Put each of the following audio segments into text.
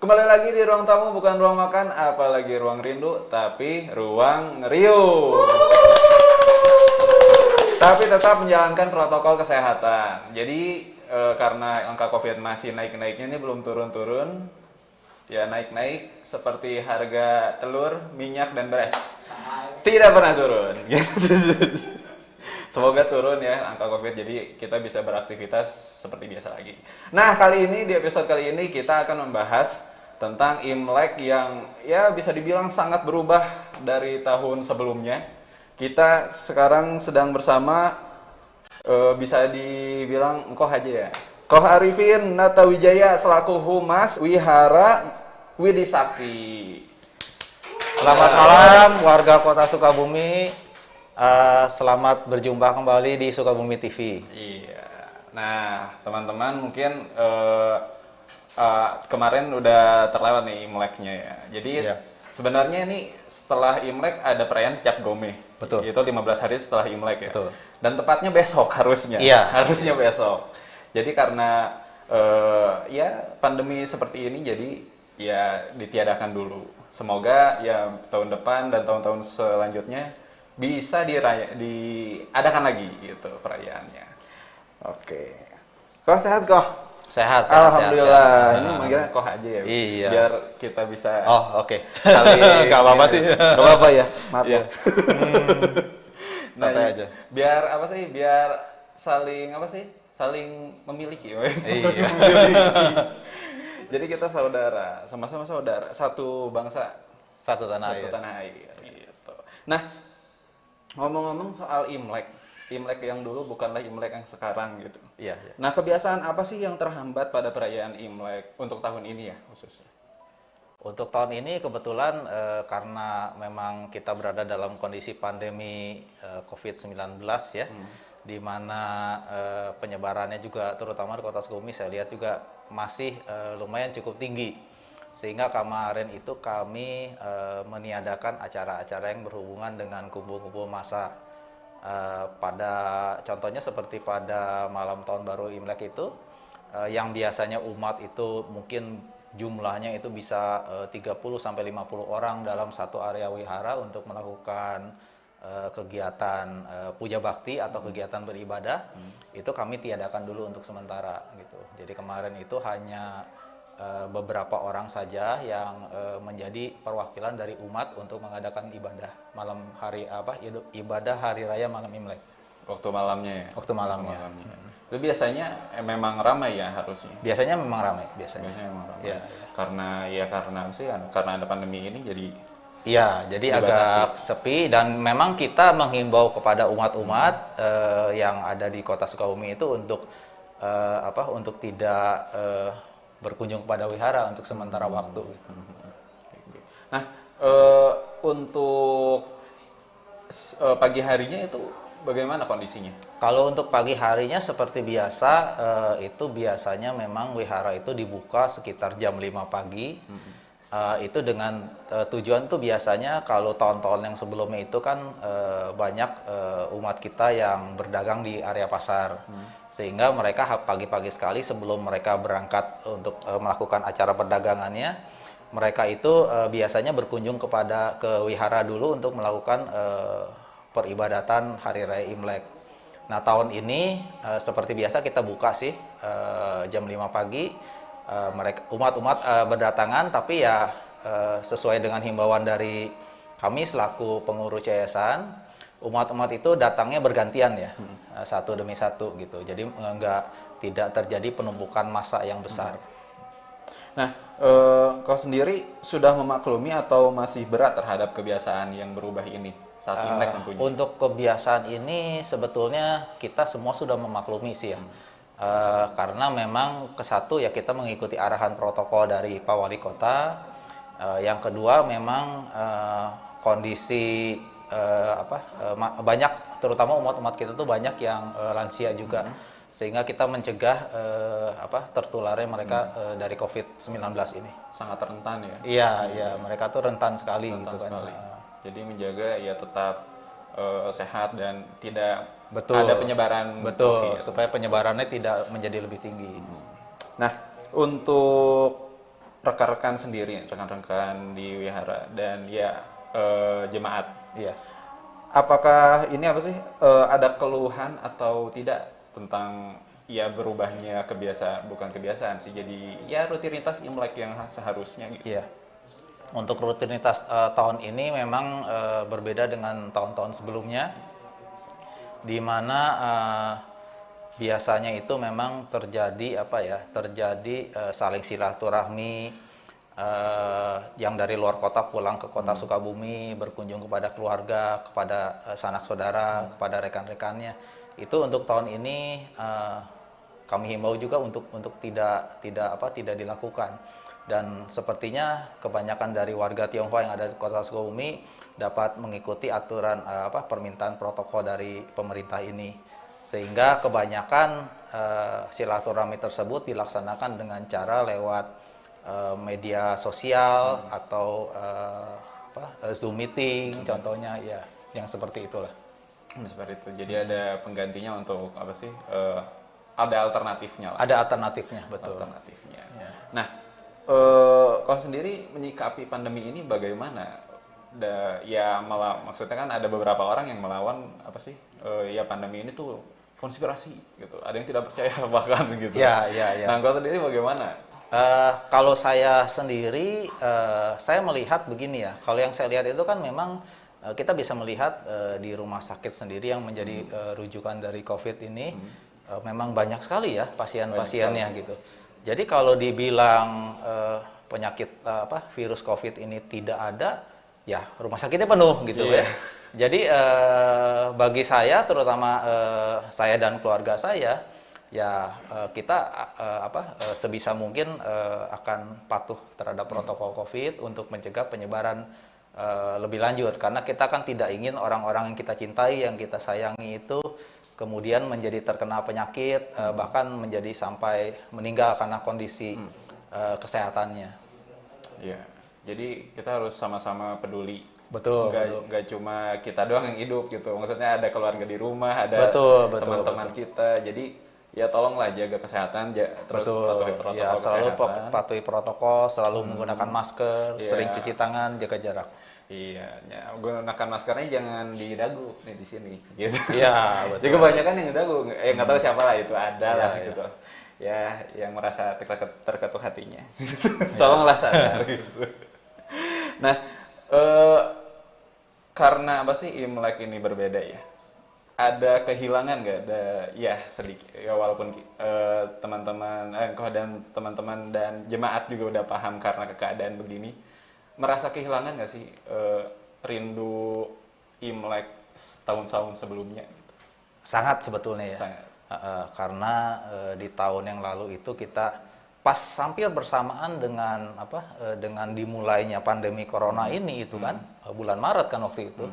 Kembali lagi di ruang tamu, bukan ruang makan, apalagi ruang rindu, tapi ruang riuh. Tapi tetap menjalankan protokol kesehatan. Jadi karena angka COVID masih naik-naiknya ini belum turun-turun, ya naik-naik seperti harga telur, minyak, dan beras. Tidak pernah turun. Semoga turun ya angka COVID, jadi kita bisa beraktivitas seperti biasa lagi. Nah, kali ini, di episode kali ini kita akan membahas tentang Imlek yang ya bisa dibilang sangat berubah dari tahun sebelumnya. Kita sekarang sedang bersama, bisa dibilang Koh aja ya. Koh Arifin Natawijaya selaku Humas Wihara Widisakti. Selamat malam warga Kota Sukabumi. Selamat berjumpa kembali di Sukabumi TV. Iya. Nah, teman-teman mungkin kemarin udah terlewat nih Imleknya ya. Jadi Iya. sebenarnya ini setelah Imlek ada perayaan Cap Gome. Betul. Itu 15 hari setelah Imlek ya. Betul. Dan tepatnya besok harusnya. Iya. Harusnya besok. Jadi karena ya pandemi seperti ini, jadi ya ditiadakan dulu. Semoga ya tahun depan dan tahun-tahun selanjutnya bisa diadakan lagi gitu perayaannya. Oke. Kok sehat kok? Sehat. Alhamdulillah. Sehat. Ini manggilnya Koh aja ya. Iya. Biar kita bisa Oh, oke. saling Gak apa-apa sih. Gak apa-apa ya. Maaf Iya. ya. Santai aja. Biar apa sih? Biar saling apa sih? Saling memiliki. Iya. Jadi kita saudara, sama-sama saudara, satu bangsa, Satu tanah air. satu tanah air gitu. Nah, ngomong-ngomong soal Imlek yang dulu bukanlah Imlek yang sekarang gitu. Iya. Nah, kebiasaan apa sih yang terhambat pada perayaan Imlek untuk tahun ini ya khususnya? Untuk tahun ini kebetulan karena memang kita berada dalam kondisi pandemi COVID-19 ya, di mana penyebarannya juga terutama di Kota Sukabumi saya lihat juga masih lumayan cukup tinggi. Sehingga kemarin itu kami meniadakan acara-acara yang berhubungan dengan kumpul-kumpul massa. Pada contohnya seperti pada malam tahun baru Imlek itu, yang biasanya umat itu mungkin jumlahnya itu bisa 30-50 orang dalam satu area wihara untuk melakukan kegiatan puja bakti atau kegiatan beribadah, itu kami tiadakan dulu untuk sementara gitu. Jadi kemarin itu hanya beberapa orang saja yang menjadi perwakilan dari umat untuk mengadakan ibadah malam hari ibadah hari raya malam Imlek. Waktu malamnya ya? Waktu malamnya. Itu biasanya memang ramai ya harusnya? Biasanya memang ramai. Biasanya Memang ramai. Ya. Karena ada pandemi ini jadi iya, jadi agak sepi dan memang kita menghimbau kepada umat-umat yang ada di Kota Sukabumi itu untuk untuk tidak berkunjung kepada wihara untuk sementara waktu. Nah, untuk pagi harinya itu bagaimana kondisinya? Kalau untuk pagi harinya seperti biasa, itu biasanya memang wihara itu dibuka sekitar jam 5 pagi. Itu dengan tujuan tuh biasanya kalau tahun-tahun yang sebelumnya itu kan banyak umat kita yang berdagang di area pasar. Sehingga mereka pagi-pagi sekali sebelum mereka berangkat untuk melakukan acara perdagangannya, mereka itu biasanya berkunjung ke wihara dulu untuk melakukan peribadatan hari raya Imlek. Nah, tahun ini seperti biasa kita buka sih jam 5 pagi. Umat-umat berdatangan, tapi ya sesuai dengan himbauan dari kami selaku pengurus yayasan, umat-umat itu datangnya bergantian ya, satu demi satu gitu. Jadi tidak terjadi penumpukan massa yang besar. Nah, kau sendiri sudah memaklumi atau masih berat terhadap kebiasaan yang berubah ini saat Imlek tentunya? Untuk kebiasaan ini sebetulnya kita semua sudah memaklumi sih ya. Karena memang kesatu ya kita mengikuti arahan protokol dari Pak Wali Kota. Yang kedua memang kondisi banyak, terutama umat-umat kita tuh banyak yang lansia juga, sehingga kita mencegah tertularnya mereka dari COVID-19 ini. Sangat rentan ya? Iya, mereka tuh rentan sekali gitu kan. Jadi menjaga ya tetap sehat dan tidak Betul. ada penyebaran Betul, COVID. supaya penyebarannya tidak menjadi lebih tinggi. Nah, untuk rekan-rekan sendiri, rekan-rekan di wihara dan ya jemaat. Iya. Apakah ini apa sih ada keluhan atau tidak tentang ya berubahnya kebiasaan, bukan kebiasaan sih, jadi ya rutinitas Imlek yang seharusnya gitu. Iya. Untuk rutinitas tahun ini memang berbeda dengan tahun-tahun sebelumnya, di mana biasanya itu memang terjadi saling silaturahmi, yang dari luar kota pulang ke kota Sukabumi, berkunjung kepada keluarga, kepada sanak saudara, kepada rekan-rekannya. Itu untuk tahun ini kami himbau juga untuk tidak dilakukan. Dan sepertinya kebanyakan dari warga Tionghoa yang ada di kota Sukabumi dapat mengikuti aturan permintaan protokol dari pemerintah ini, sehingga kebanyakan silaturahmi tersebut dilaksanakan dengan cara lewat media sosial atau Zoom meeting contohnya, ya yang seperti itulah. Seperti itu. Jadi ada penggantinya untuk apa sih? Ada alternatifnya lah. Ada alternatifnya, betul. Alternatifnya. Ya. Nah, kau sendiri menyikapi pandemi ini bagaimana? Ya maksudnya kan ada beberapa orang yang melawan apa sih? Ya pandemi ini tuh konspirasi gitu. Ada yang tidak percaya bahkan gitu. Ya. Nah, kau sendiri bagaimana? Kalau saya sendiri, saya melihat begini ya. Kalau yang saya lihat itu kan memang kita bisa melihat di rumah sakit sendiri yang menjadi rujukan dari COVID ini, memang banyak sekali ya pasien-pasiennya gitu. Jadi kalau dibilang penyakit virus COVID ini tidak ada, ya rumah sakitnya penuh gitu ya. Jadi bagi saya, terutama saya dan keluarga saya, ya kita sebisa mungkin akan patuh terhadap protokol COVID untuk mencegah penyebaran lebih lanjut, karena kita kan tidak ingin orang-orang yang kita cintai, yang kita sayangi itu kemudian menjadi terkena penyakit, bahkan menjadi sampai meninggal karena kondisi kesehatannya. Iya, jadi kita harus sama-sama peduli. Betul. Nggak cuma kita doang yang hidup gitu. Maksudnya ada keluarga di rumah, ada teman-teman kita. Jadi ya tolonglah jaga kesehatan, terus patuhi protokol ya, selalu kesehatan. patuhi protokol, selalu menggunakan masker, sering cuci tangan, jaga jarak. Iya, ya, gunakan maskernya jangan di dagu nih di sini, gitu. Iya, betul. Jadi kebanyakan yang di dagu, nggak tahu siapa lah itu, ada lah gitu. Ya, yang merasa terketuk hatinya. Tolonglah sadar gitu. Nah, karena apa sih Imlek ini berbeda ya? Ada kehilangan nggak? Ada ya sedikit. Ya walaupun teman-teman, engkau dan teman-teman dan jemaat juga udah paham karena keadaan begini. Merasa kehilangan nggak sih rindu Imlek tahun-tahun sebelumnya? Sangat sebetulnya ya. Sangat. Karena di tahun yang lalu itu kita pas hampir bersamaan dengan dengan dimulainya pandemi corona ini itu kan bulan Maret kan waktu itu.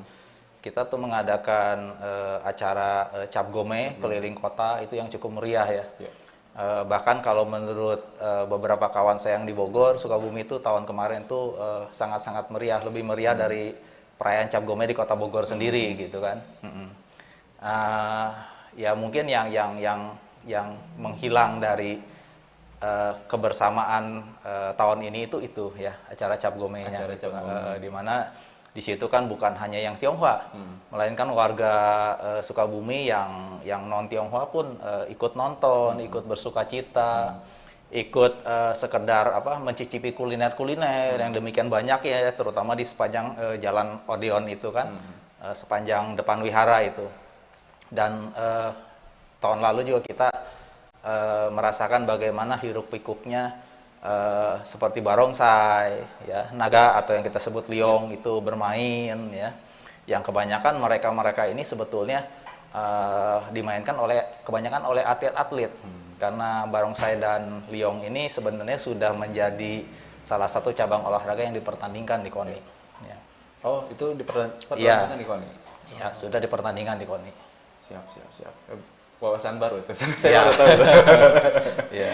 Kita tuh mengadakan acara cap gome keliling kota itu yang cukup meriah ya. Bahkan kalau menurut beberapa kawan saya yang di Bogor, Sukabumi itu tahun kemarin tuh sangat-sangat meriah, lebih meriah dari perayaan Cap Gome di Kota Bogor sendiri gitu kan. Ya mungkin yang menghilang dari kebersamaan tahun ini itu ya acara Cap Gome-nya. Di mana di situ kan bukan hanya yang Tionghoa, melainkan warga Sukabumi yang non Tionghoa pun ikut nonton, ikut bersukacita, ikut sekedar mencicipi kuliner-kuliner yang demikian banyak ya, terutama di sepanjang Jalan Odeon itu kan, sepanjang depan wihara itu. Dan tahun lalu juga kita merasakan bagaimana hiruk pikuknya seperti barongsai, ya, naga atau yang kita sebut liong itu bermain, ya, yang kebanyakan mereka ini sebetulnya dimainkan kebanyakan oleh atlet-atlet, karena barongsai dan liong ini sebenarnya sudah menjadi salah satu cabang olahraga yang dipertandingkan di KONI. Ya. Oh, itu dipertandingkan di KONI? Ya, sudah dipertandingkan di KONI. Siap. Wawasan baru itu. Ya. Ya.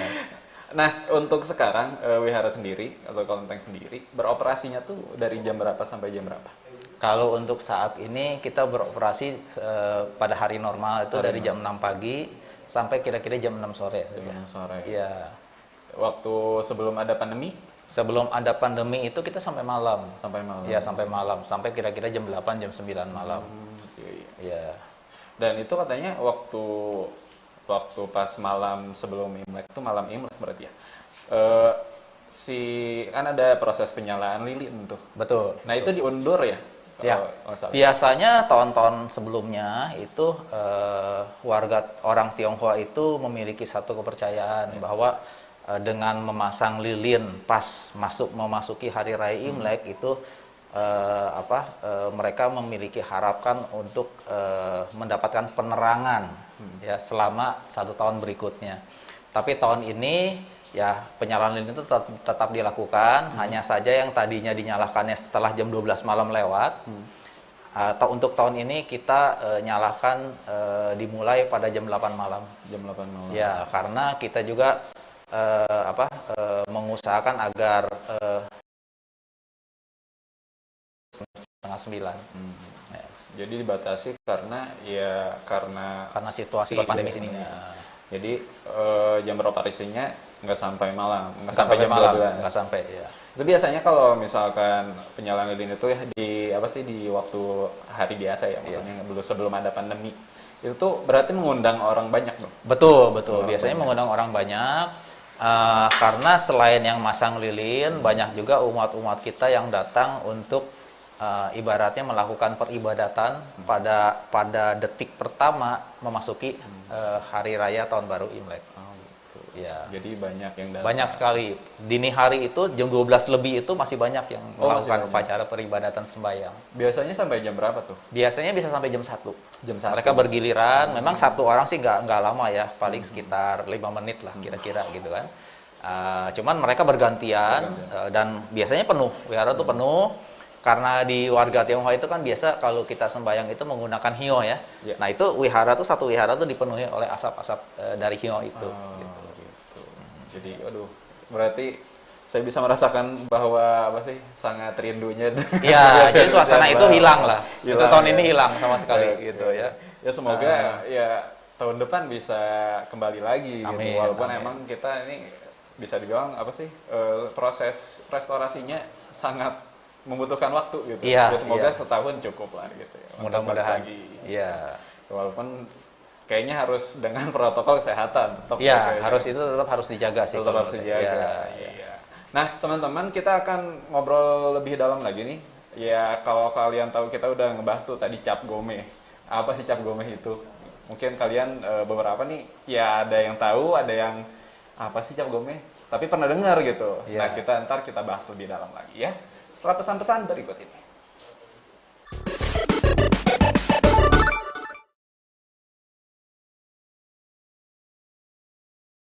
Nah, untuk sekarang wihara sendiri atau kelenteng sendiri beroperasinya tuh dari jam berapa sampai jam berapa? Kalau untuk saat ini kita beroperasi pada hari normal itu dari jam 6 pagi sampai kira-kira jam 6 sore saja. Jam 6 sore. Iya. Waktu sebelum ada pandemi? Sebelum ada pandemi itu kita sampai malam. Sampai malam. Ya, sampai malam. Sampai kira-kira jam 8, jam 9 malam. Iya, iya. Ya. Dan itu katanya waktu pas malam sebelum Imlek itu malam Imlek berarti ya. Kan ada proses penyalaan lilin tuh. Betul. Nah, itu diundur ya? Ya. Biasanya tahun-tahun sebelumnya itu orang Tionghoa itu memiliki satu kepercayaan bahwa dengan memasang lilin pas memasuki hari raya Imlek itu mereka memiliki harapan untuk mendapatkan penerangan ya selama 1 tahun berikutnya. Tapi tahun ini ya penyalaan lilin itu tetap dilakukan, hanya saja yang tadinya dinyalakannya setelah jam 12 malam lewat. Untuk tahun ini kita nyalakan dimulai pada jam 8 malam. Jam 8 malam. Ya, karena kita juga mengusahakan agar setengah 9. Ya. Jadi dibatasi karena situasi pandemi sini. Ya. Jadi jam beroperasinya nggak sampai malam, nggak Nggak sampai jam malam, 12. nggak sampai ya. Itu biasanya kalau misalkan penyalaan lilin itu ya di waktu hari biasa ya, maksudnya sebelum ada pandemi. Itu tuh berarti mengundang orang banyak dong. Betul. Biasanya mengundang orang banyak karena selain yang masang lilin, banyak juga umat-umat kita yang datang untuk ibaratnya melakukan peribadatan pada detik pertama memasuki hari raya tahun baru Imlek. Ya. Jadi banyak yang datang. Banyak sekali. Dini hari itu jam 12 lebih itu masih banyak yang melakukan upacara peribadatan sembahyang. Biasanya sampai jam berapa tuh? Biasanya bisa sampai jam 1. Jam 1. Mereka bergiliran. Memang satu orang sih nggak lama ya, paling sekitar 5 menit lah kira-kira gitu kan. Cuman mereka bergantian dan biasanya penuh. Wihara tuh penuh. Karena di warga Tionghoa itu kan biasa kalau kita sembahyang itu menggunakan hio ya. Nah itu satu wihara tuh dipenuhi oleh asap-asap dari hio itu. Gitu. Jadi, berarti saya bisa merasakan bahwa sangat rindunya. Iya, jadi suasana itu hilang lah. Itu tahun ini hilang sama sekali gitu ya. Ya semoga ya tahun depan bisa kembali lagi. Amin, gitu. Walaupun amin. emang kita ini bisa dibilang proses restorasinya sangat membutuhkan waktu gitu. Iya, ya semoga setahun cukup lah gitu ya. Mudah-mudahan. Iya. Walaupun kayaknya harus dengan protokol kesehatan. Iya, tetap harus dijaga sih. Tetap harus dijaga. Iya. Nah, teman-teman, kita akan ngobrol lebih dalam lagi nih. Ya, kalau kalian tahu kita udah ngebahas tuh tadi cap gomeh. Apa sih cap gomeh itu? Mungkin kalian beberapa nih, ya ada yang tahu, ada yang apa sih cap gomeh? Tapi pernah dengar gitu. Ya. Nah, ntar kita bahas lebih dalam lagi ya. Setelah pesan-pesan berikut ini.